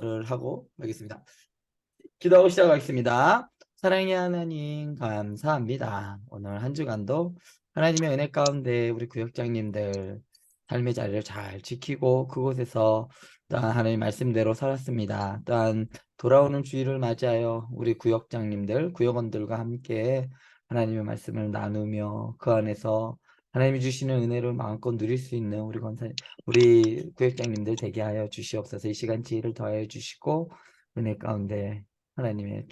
를 하고 가겠습니다. 기도하고 시작하겠습니다. 사랑의 하나님 감사합니다. 오늘 한 주간도 하나님의 은혜 가운데 우리 구역장님들 삶의 자리를 잘 지키고 그곳에서 또한 하나님 말씀대로 살았습니다. 또한 돌아오는 주일을 맞이하여 우리 구역장님들, 구역원들과 함께 하나님의 말씀을 나누며 그 안에서 하나님이 주시는 은혜를 마음껏 누릴 수 있는 우리 구역장님들 되게 하여 주시옵소서. 이 시간 지혜를 더하여 주시고 은혜 가운데 하나님의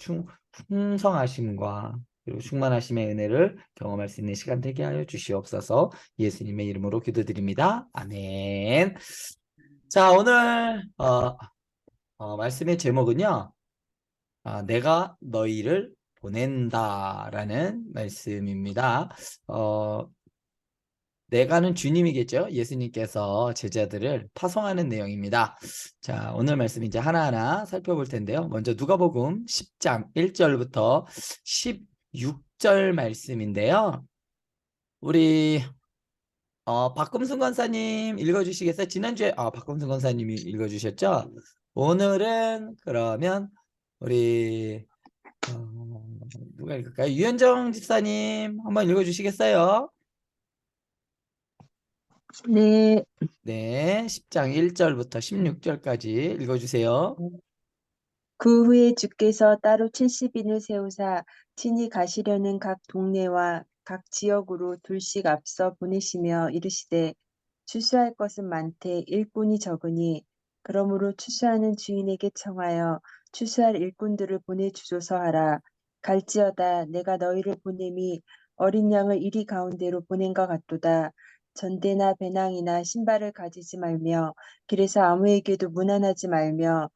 풍성하심과 그리고 충만하심의 은혜를 경험할 수 있는 시간 되게 하여 주시옵소서. 예수님의 이름으로 기도드립니다. 아멘. 자, 오늘 말씀의 제목은요. 내가 너희를 보낸다라는 말씀입니다. 내가는 주님이겠죠. 예수님께서 제자들을 파송하는 내용입니다. 자, 오늘 말씀 이제 하나하나 살펴볼 텐데요. 먼저 누가복음 10장 1절부터 16절 말씀인데요. 우리 박금순 권사님 읽어주시겠어요? 지난주에 박금순 권사님이 읽어주셨죠? 오늘은 그러면 우리 누가 읽을까요? 유현정 집사님 한번 읽어주시겠어요? 네. 네, 10장 1절부터 16절까지 읽어주세요. 그 후에 주께서 따로 70인을 세우사 친히 가시려는 각 동네와 각 지역으로 둘씩 앞서 보내시며 이르시되 추수할 것은 많되 일꾼이 적으니 그러므로 추수하는 주인에게 청하여 추수할 일꾼들을 보내주소서 하라. 갈지어다 내가 너희를 보냄이 어린 양을 이리 가운데로 보낸 것 같도다. 전대나 배낭이나 신발을 가지지 말며 길에서 아무에게도 문안하지 말며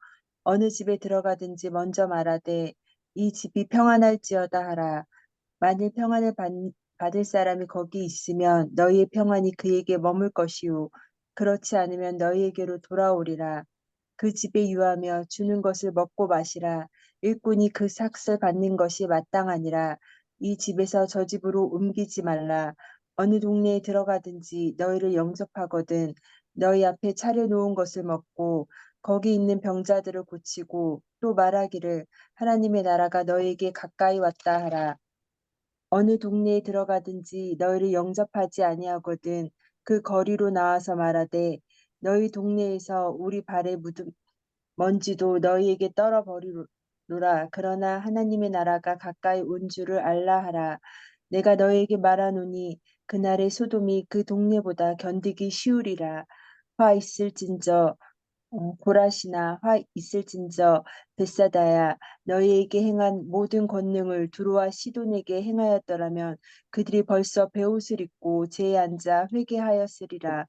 어느 집에 들어가든지 먼저 말하되 이 집이 평안할지어다 하라. 만일 평안을 받을 사람이 거기 있으면 너희의 평안이 그에게 머물 것이요 그렇지 않으면 너희에게로 돌아오리라. 그 집에 유하며 주는 것을 먹고 마시라. 일꾼이 그 삭을 받는 것이 마땅하니라. 이 집에서 저 집으로 옮기지 말라. 어느 동네에 들어가든지 너희를 영접하거든 너희 앞에 차려놓은 것을 먹고 거기 있는 병자들을 고치고 또 말하기를 하나님의 나라가 너희에게 가까이 왔다 하라. 어느 동네에 들어가든지 너희를 영접하지 아니하거든 그 거리로 나와서 말하되 너희 동네에서 우리 발에 묻은 먼지도 너희에게 떨어버리노라. 그러나 하나님의 나라가 가까이 온 줄을 알라 하라. 내가 너희에게 말하노니 그날의 소돔이 그 동네보다 견디기 쉬우리라. 화 있을진저 고라시나 화 있을진저 벳사다야 너희에게 행한 모든 권능을 두로와 시돈에게 행하였더라면 그들이 벌써 베옷을 입고 제에 앉아 회개하였으리라.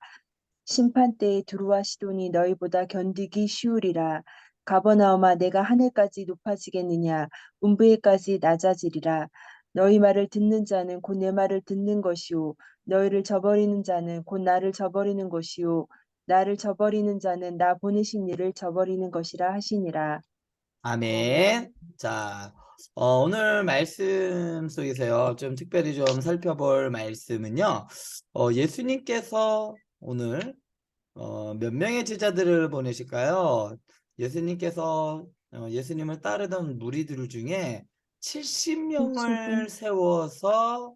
심판 때에 두로와 시돈이 너희보다 견디기 쉬우리라. 가버나움아 내가 하늘까지 높아지겠느냐 음부에까지 낮아지리라. 너희 말을 듣는 자는 곧 내 말을 듣는 것이요 너희를 저버리는 자는 곧 나를 저버리는 것이요 나를 저버리는 자는 나 보내신 이를 저버리는 것이라 하시니라. 아멘. 자, 오늘 말씀 속에서요, 좀 특별히 좀 살펴볼 말씀은요, 예수님께서 오늘, 몇 명의 제자들을 보내실까요? 예수님께서, 예수님을 따르던 무리들 중에 70명을 세워서,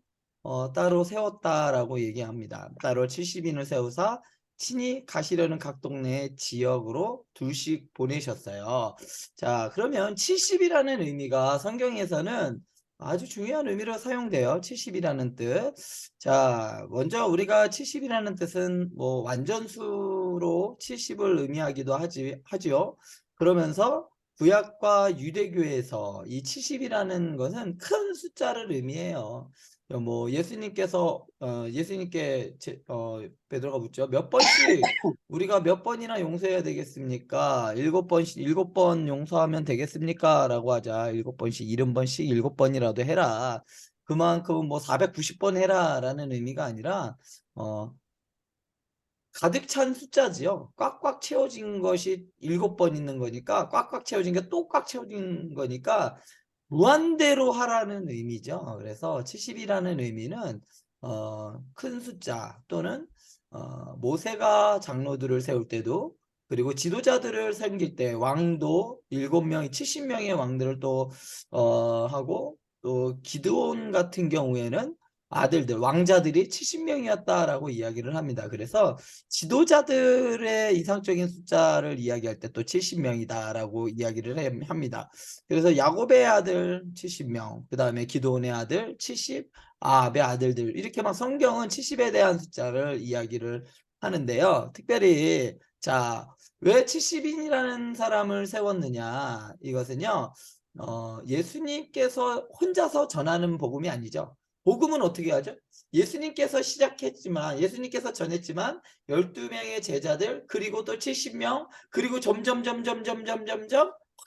따로 세웠다라고 얘기합니다. 따로 70인을 세우사 친히 가시려는 각 동네 지역으로 둘씩 보내셨어요. 자, 그러면 70이라는 의미가 성경에서는 아주 중요한 의미로 사용돼요. 70이라는 뜻. 자, 먼저 우리가 70이라는 뜻은 뭐 완전수로 70을 의미하기도 하지요. 그러면서 구약과 유대교에서 이 70이라는 것은 큰 숫자를 의미해요. 뭐 예수님께 베드로가 묻죠. 몇 번씩 우리가 몇 번이나 용서해야 되겠습니까? 7번씩 7번 용서하면 되겠습니까? 라고 하자. 7번씩 70번씩 7번이라도 해라. 그만큼 뭐 490번 해라 라는 의미가 아니라 가득 찬 숫자지요. 꽉꽉 채워진 것이 7번 있는 거니까 꽉꽉 채워진 게 또 꽉 채워진 거니까 무한대로 하라는 의미죠. 그래서 70이라는 의미는 큰 숫자 또는 모세가 장로들을 세울 때도 그리고 지도자들을 섬길 때 왕도 7명이 70명의 왕들을 또 하고 또 기드온 같은 경우에는 아들들 왕자들이 70명이었다라고 이야기를 합니다. 그래서 지도자들의 이상적인 숫자를 이야기할 때 또 70명이다라고 이야기를 합니다. 그래서 야곱의 아들 70명, 그 다음에 기드온의 아들 70, 아합의 아들들 이렇게 막 성경은 70에 대한 숫자를 이야기를 하는데요. 특별히 자, 왜 70인이라는 사람을 세웠느냐? 이것은요, 예수님께서 혼자서 전하는 복음이 아니죠. 복음은 어떻게 하죠? 예수님께서 시작했지만, 예수님께서 전했지만, 12명의 제자들, 그리고 또 70명, 그리고 점점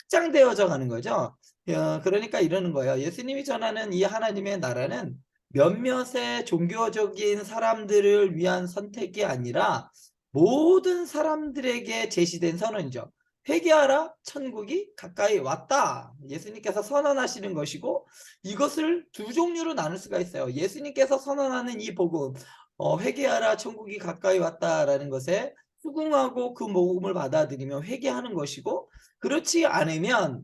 확장되어져 가는 거죠. 그러니까 이러는 거예요. 예수님이 전하는 이 하나님의 나라는 몇몇의 종교적인 사람들을 위한 선택이 아니라 모든 사람들에게 제시된 선언이죠. 회개하라, 천국이 가까이 왔다. 예수님께서 선언하시는 것이고 이것을 두 종류로 나눌 수가 있어요. 예수님께서 선언하는 이 복음, 회개하라, 천국이 가까이 왔다라는 것에 수긍하고 그 복음을 받아들이면 회개하는 것이고 그렇지 않으면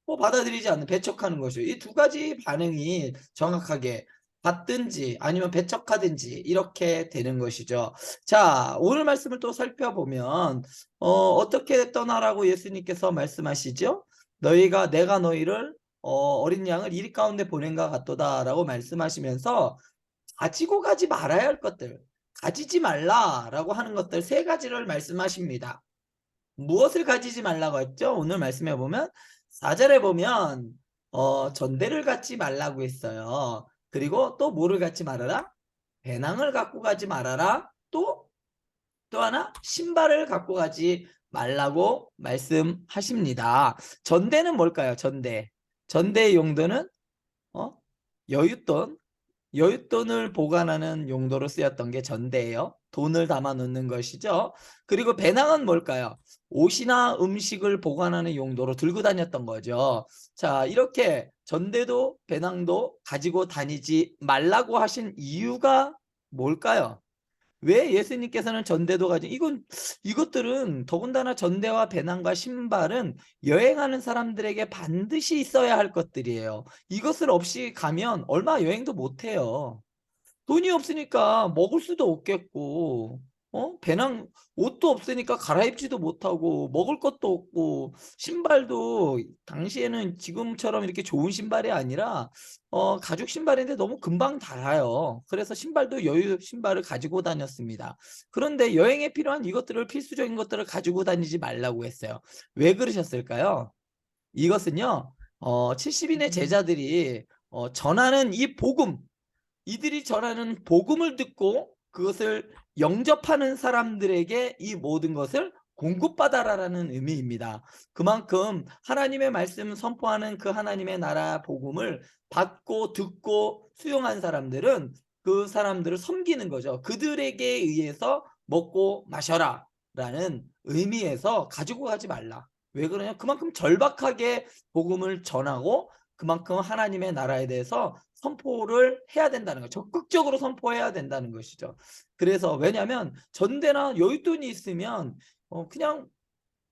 받아들이지 않는 배척하는 것이요. 이 두 가지 반응이 정확하게 받든지 아니면 배척하든지 이렇게 되는 것이죠. 자, 오늘 말씀을 또 살펴보면 어떻게 떠나라고 예수님께서 말씀하시죠? 내가 너희를 어린 양을 이리 가운데 보낸것 같도다라고 말씀하시면서 가지고 가지 말아야 할 것들, 가지지 말라라고 하는 것들 세 가지를 말씀하십니다. 무엇을 가지지 말라고 했죠? 오늘 말씀해 보면 4절에 보면 전대를 갖지 말라고 했어요. 그리고 또 뭐를 갖지 말아라? 배낭을 갖고 가지 말아라. 또 하나 신발을 갖고 가지 말라고 말씀하십니다. 전대는 뭘까요? 전대의 용도는 어? 여윳돈, 여윳돈을 보관하는 용도로 쓰였던 게 전대예요. 돈을 담아 놓는 것이죠. 그리고 배낭은 뭘까요? 옷이나 음식을 보관하는 용도로 들고 다녔던 거죠. 자, 이렇게 전대도 배낭도 가지고 다니지 말라고 하신 이유가 뭘까요? 왜 예수님께서는 전대도 이것들은 더군다나 전대와 배낭과 신발은 여행하는 사람들에게 반드시 있어야 할 것들이에요. 이것을 없이 가면 얼마 여행도 못 해요. 돈이 없으니까 먹을 수도 없겠고, 배낭, 옷도 없으니까 갈아입지도 못하고, 먹을 것도 없고, 신발도 당시에는 지금처럼 이렇게 좋은 신발이 아니라, 가죽 신발인데 너무 금방 닳아요. 그래서 신발도 여유 신발을 가지고 다녔습니다. 그런데 여행에 필요한 이것들을 필수적인 것들을 가지고 다니지 말라고 했어요. 왜 그러셨을까요? 이것은요, 70인의 제자들이 전하는 이 복음, 이들이 전하는 복음을 듣고 그것을 영접하는 사람들에게 이 모든 것을 공급받아라라는 의미입니다. 그만큼 하나님의 말씀 선포하는 그 하나님의 나라 복음을 받고 듣고 수용한 사람들은 그 사람들을 섬기는 거죠. 그들에게 의해서 먹고 마셔라 라는 의미에서 가지고 가지 말라. 왜 그러냐? 그만큼 절박하게 복음을 전하고 그만큼 하나님의 나라에 대해서 선포를 해야 된다는 거죠. 적극적으로 선포해야 된다는 것이죠. 그래서 왜냐하면 전대나 여윳돈이 있으면 그냥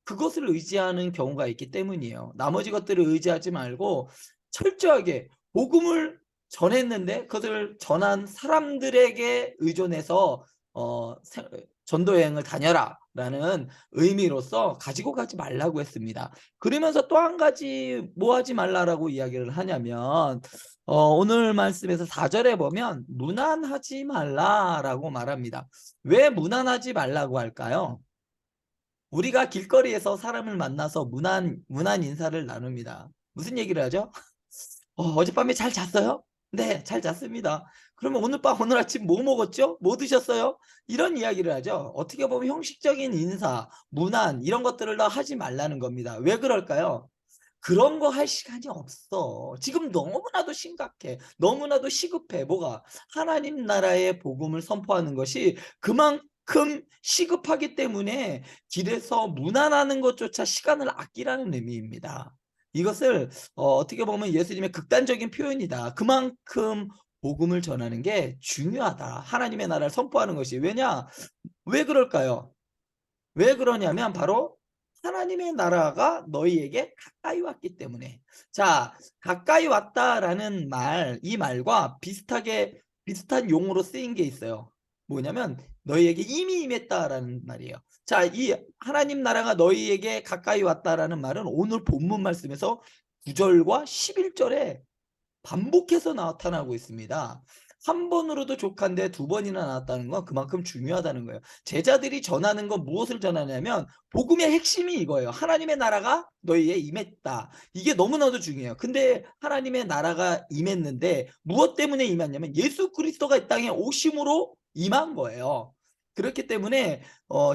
그것을 의지하는 경우가 있기 때문이에요. 나머지 것들을 의지하지 말고 철저하게 복음을 전했는데 그것을 전한 사람들에게 의존해서 전도 여행을 다녀라 라는 의미로서 가지고 가지 말라고 했습니다. 그러면서 또 한 가지 뭐 하지 말라라고 이야기를 하냐면 오늘 말씀에서 4절에 보면 무난하지 말라라고 말합니다. 왜 무난하지 말라고 할까요? 우리가 길거리에서 사람을 만나서 무난 인사를 나눕니다. 무슨 얘기를 하죠? 어젯밤에 잘 잤어요? 네, 잘 잤습니다. 그러면 오늘 밤, 오늘 아침 뭐 먹었죠? 뭐 드셨어요? 이런 이야기를 하죠. 어떻게 보면 형식적인 인사, 문안, 이런 것들을 다 하지 말라는 겁니다. 왜 그럴까요? 그런 거 할 시간이 없어. 지금 너무나도 심각해. 너무나도 시급해. 뭐가? 하나님 나라의 복음을 선포하는 것이 그만큼 시급하기 때문에 길에서 무난하는 것조차 시간을 아끼라는 의미입니다. 이것을 어떻게 보면 예수님의 극단적인 표현이다. 그만큼 복음을 전하는 게 중요하다. 하나님의 나라를 선포하는 것이. 왜 그럴까요? 왜 그러냐면 바로 하나님의 나라가 너희에게 가까이 왔기 때문에. 자, 가까이 왔다라는 말, 이 말과 비슷한 용어로 쓰인 게 있어요. 뭐냐면 너희에게 이미 임했다라는 말이에요. 자, 이 하나님 나라가 너희에게 가까이 왔다라는 말은 오늘 본문 말씀에서 9절과 11절에 반복해서 나타나고 있습니다. 한 번으로도 족한데 두 번이나 나왔다는 건 그만큼 중요하다는 거예요. 제자들이 전하는 건 무엇을 전하냐면 복음의 핵심이 이거예요. 하나님의 나라가 너희에 임했다. 이게 너무나도 중요해요. 근데 하나님의 나라가 임했는데 무엇 때문에 임했냐면 예수 그리스도가 이 땅에 오심으로 임한 거예요. 그렇기 때문에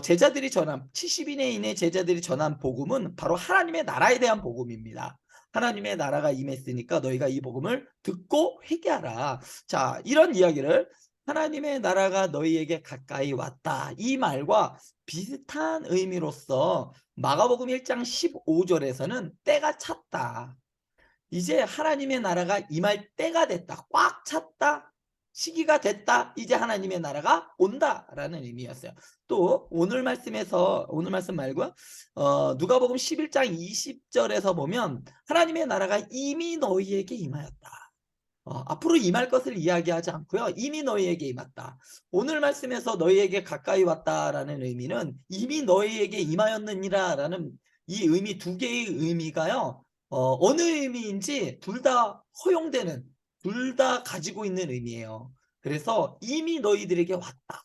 제자들이 전한 70인의 인의 제자들이 전한 복음은 바로 하나님의 나라에 대한 복음입니다. 하나님의 나라가 임했으니까 너희가 이 복음을 듣고 회개하라. 자, 이런 이야기를 하나님의 나라가 너희에게 가까이 왔다. 이 말과 비슷한 의미로서 마가복음 1장 15절에서는 때가 찼다. 이제 하나님의 나라가 임할 때가 됐다. 꽉 찼다. 시기가 됐다. 이제 하나님의 나라가 온다라는 의미였어요. 또 오늘 말씀 말고 누가복음 11장 20절에서 보면 하나님의 나라가 이미 너희에게 임하였다. 앞으로 임할 것을 이야기하지 않고요. 이미 너희에게 임했다. 오늘 말씀에서 너희에게 가까이 왔다라는 의미는 이미 너희에게 임하였느니라라는 이 의미 두 개의 의미가요. 어느 의미인지 둘 다 허용되는, 둘 다 가지고 있는 의미예요. 그래서 이미 너희들에게 왔다.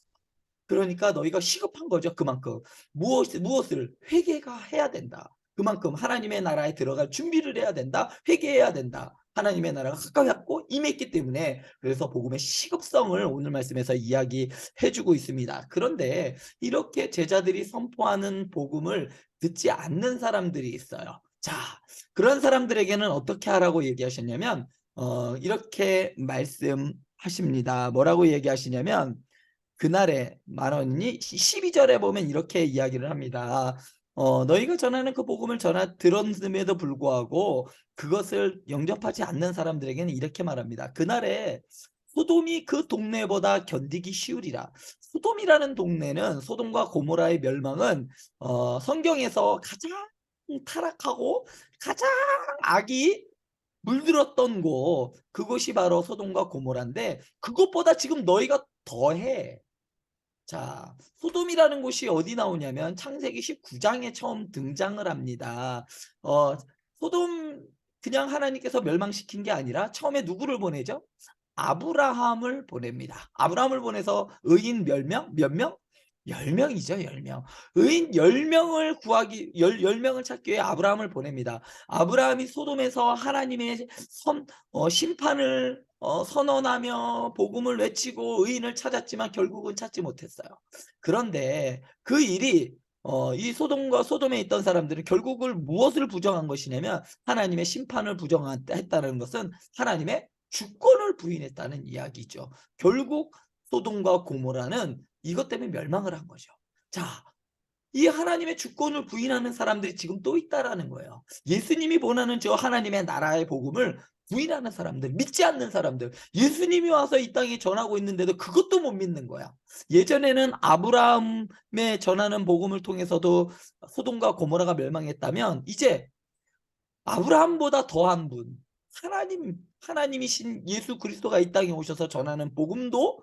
그러니까 너희가 시급한 거죠. 그만큼 무엇을 회개가 해야 된다. 그만큼 하나님의 나라에 들어갈 준비를 해야 된다. 회개해야 된다. 하나님의 나라가 가까이 왔고 임했기 때문에 그래서 복음의 시급성을 오늘 말씀에서 이야기해주고 있습니다. 그런데 이렇게 제자들이 선포하는 복음을 듣지 않는 사람들이 있어요. 자, 그런 사람들에게는 어떻게 하라고 얘기하셨냐면 이렇게 말씀하십니다. 뭐라고 얘기하시냐면 그날에 만 원이 12절에 보면 이렇게 이야기를 합니다. 너희가 전하는 그 복음을 들었음에도 불구하고 그것을 영접하지 않는 사람들에게는 이렇게 말합니다. 그날에 소돔이 그 동네보다 견디기 쉬우리라. 소돔이라는 동네는 소돔과 고모라의 멸망은 성경에서 가장 타락하고 가장 악이 물들었던 곳, 그곳이 바로 소돔과 고모라인데 그것보다 지금 너희가 더해. 자, 소돔이라는 곳이 어디 나오냐면 창세기 19장에 처음 등장을 합니다. 소돔 그냥 하나님께서 멸망시킨 게 아니라 처음에 누구를 보내죠? 아브라함을 보냅니다. 아브라함을 보내서 의인 몇 명? 몇 명? 10명이죠, 10명. 의인 10명을 구하기, 10명을 찾기 위해 아브라함을 보냅니다. 아브라함이 소돔에서 하나님의 심판을 선언하며 복음을 외치고 의인을 찾았지만 결국은 찾지 못했어요. 그런데 그 일이 이 소돔에 있던 사람들은 결국을 무엇을 부정한 것이냐면 하나님의 심판을 부정했다는 것은 하나님의 주권을 부인했다는 이야기죠. 결국 소돔과 고모라는 이것 때문에 멸망을 한 거죠. 자, 이 하나님의 주권을 부인하는 사람들이 지금 또 있다라는 거예요. 예수님이 원하는 저 하나님의 나라의 복음을 부인하는 사람들, 믿지 않는 사람들, 예수님이 와서 이 땅에 전하고 있는데도 그것도 못 믿는 거야. 예전에는 아브라함의 전하는 복음을 통해서도 소돔과 고모라가 멸망했다면 이제 아브라함보다 더한 분, 하나님이신 예수 그리스도가 이 땅에 오셔서 전하는 복음도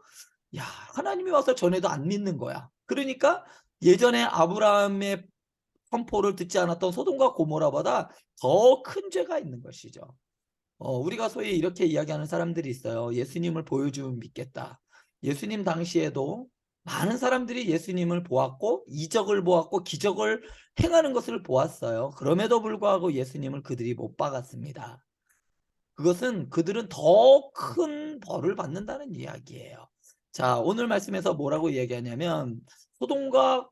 하나님이 와서 전해도 안 믿는 거야. 그러니까 예전에 아브라함의 선포를 듣지 않았던 소돔과 고모라보다 더 큰 죄가 있는 것이죠. 우리가 소위 이렇게 이야기하는 사람들이 있어요. 예수님을 보여주면 믿겠다. 예수님 당시에도 많은 사람들이 예수님을 보았고 이적을 보았고 기적을 행하는 것을 보았어요. 그럼에도 불구하고 예수님을 그들이 못 박았습니다. 그것은 그들은 더 큰 벌을 받는다는 이야기예요. 자, 오늘 말씀에서 뭐라고 이야기하냐면 소돔과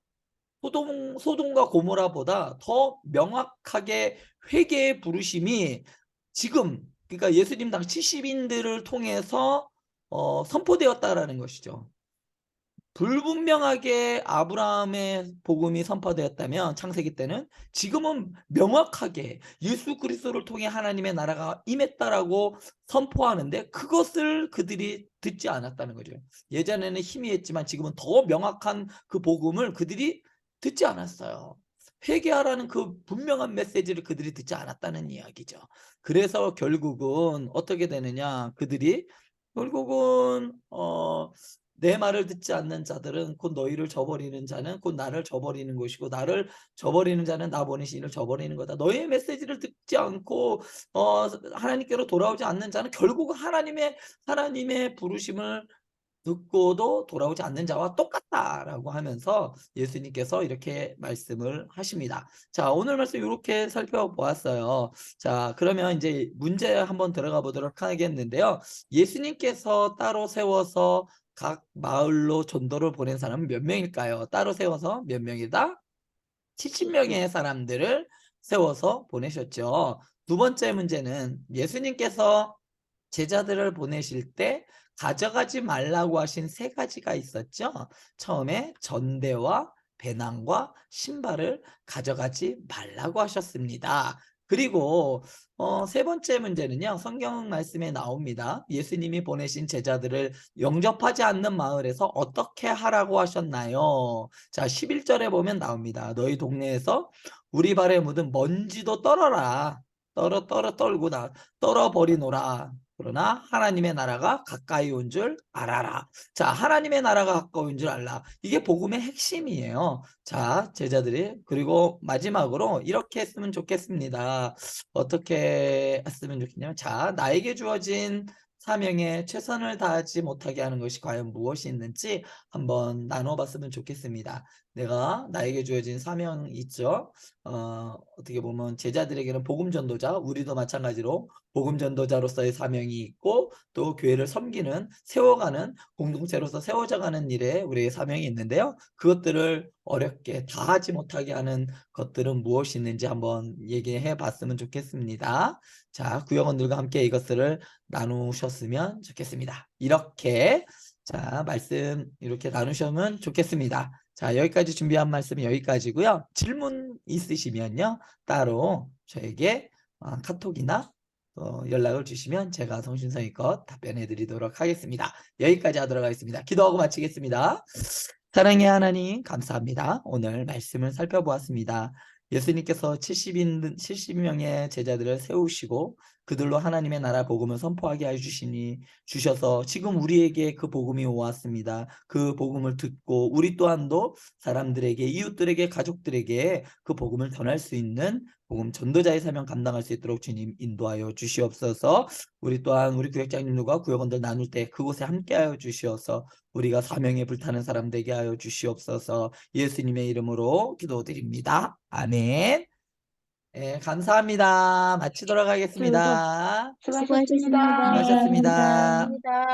고모라보다 더 명확하게 회개의 부르심이 지금 그러니까 예수님 당 70인들을 통해서 선포되었다라는 것이죠. 불분명하게 아브라함의 복음이 선포되었다면 창세기 때는 지금은 명확하게 예수 그리스도를 통해 하나님의 나라가 임했다라고 선포하는데 그것을 그들이 듣지 않았다는 거죠. 예전에는 희미했지만 지금은 더 명확한 그 복음을 그들이 듣지 않았어요. 회개하라는 그 분명한 메시지를 그들이 듣지 않았다는 이야기죠. 그래서 결국은 어떻게 되느냐? 그들이 결국은 내 말을 듣지 않는 자들은 곧 너희를 저버리는 자는 곧 나를 저버리는 것이고 나를 저버리는 자는 나 보내신 이를 저버리는 거다. 너희의 메시지를 듣지 않고 하나님께로 돌아오지 않는 자는 결국 하나님의 부르심을 듣고도 돌아오지 않는 자와 똑같다라고 하면서 예수님께서 이렇게 말씀을 하십니다. 자, 오늘 말씀 이렇게 살펴보았어요. 자, 그러면 이제 문제 한번 들어가 보도록 하겠는데요. 예수님께서 따로 세워서 각 마을로 전도를 보낸 사람은 몇 명일까요? 따로 세워서 몇 명이다? 70명의 사람들을 세워서 보내셨죠. 두 번째 문제는 예수님께서 제자들을 보내실 때 가져가지 말라고 하신 세 가지가 있었죠. 처음에 전대와 배낭과 신발을 가져가지 말라고 하셨습니다. 그리고 세 번째 문제는요. 성경 말씀에 나옵니다. 예수님이 보내신 제자들을 영접하지 않는 마을에서 어떻게 하라고 하셨나요? 자, 11절에 보면 나옵니다. 너희 동네에서 우리 발에 묻은 먼지도 떨어라. 떨어버리노라. 그러나 하나님의 나라가 가까이 온 줄 알아라. 자, 하나님의 나라가 가까이 온 줄 알라. 이게 복음의 핵심이에요. 자, 제자들이 그리고 마지막으로 이렇게 했으면 좋겠습니다. 어떻게 했으면 좋겠냐면 자, 나에게 주어진 사명에 최선을 다하지 못하게 하는 것이 과연 무엇이 있는지 한번 나눠봤으면 좋겠습니다. 나에게 주어진 사명이 있죠. 어떻게 보면 제자들에게는 복음 전도자, 우리도 마찬가지로 복음 전도자로서의 사명이 있고 또 교회를 섬기는 세워가는 공동체로서 세워져가는 일에 우리의 사명이 있는데요. 그것들을 어렵게 다 하지 못하게 하는 것들은 무엇이 있는지 한번 얘기해 봤으면 좋겠습니다. 자, 구역원들과 함께 이것들을 나누셨으면 좋겠습니다. 이렇게 자, 말씀 이렇게 나누시면 좋겠습니다. 자, 여기까지 준비한 말씀이 여기까지고요. 질문 있으시면요. 따로 저에게 카톡이나 연락을 주시면 제가 성심성의껏 답변해 드리도록 하겠습니다. 여기까지 하도록 하겠습니다. 기도하고 마치겠습니다. 사랑의 하나님 감사합니다. 오늘 말씀을 살펴보았습니다. 예수님께서 70명의 제자들을 세우시고 그들로 하나님의 나라 복음을 선포하게 주셔서 지금 우리에게 그 복음이 오았습니다. 그 복음을 듣고 우리 또한도 사람들에게 이웃들에게 가족들에게 그 복음을 전할 수 있는 복음 전도자의 사명 감당할 수 있도록 주님 인도하여 주시옵소서. 우리 또한 우리 구역장님들과 구역원들 나눌 때 그곳에 함께하여 주시어서 우리가 사명에 불타는 사람 되게 하여 주시옵소서. 예수님의 이름으로 기도드립니다. 아멘. 네, 감사합니다. 마치도록 하겠습니다. 수고하셨습니다. 수고하셨습니다. 감사합니다.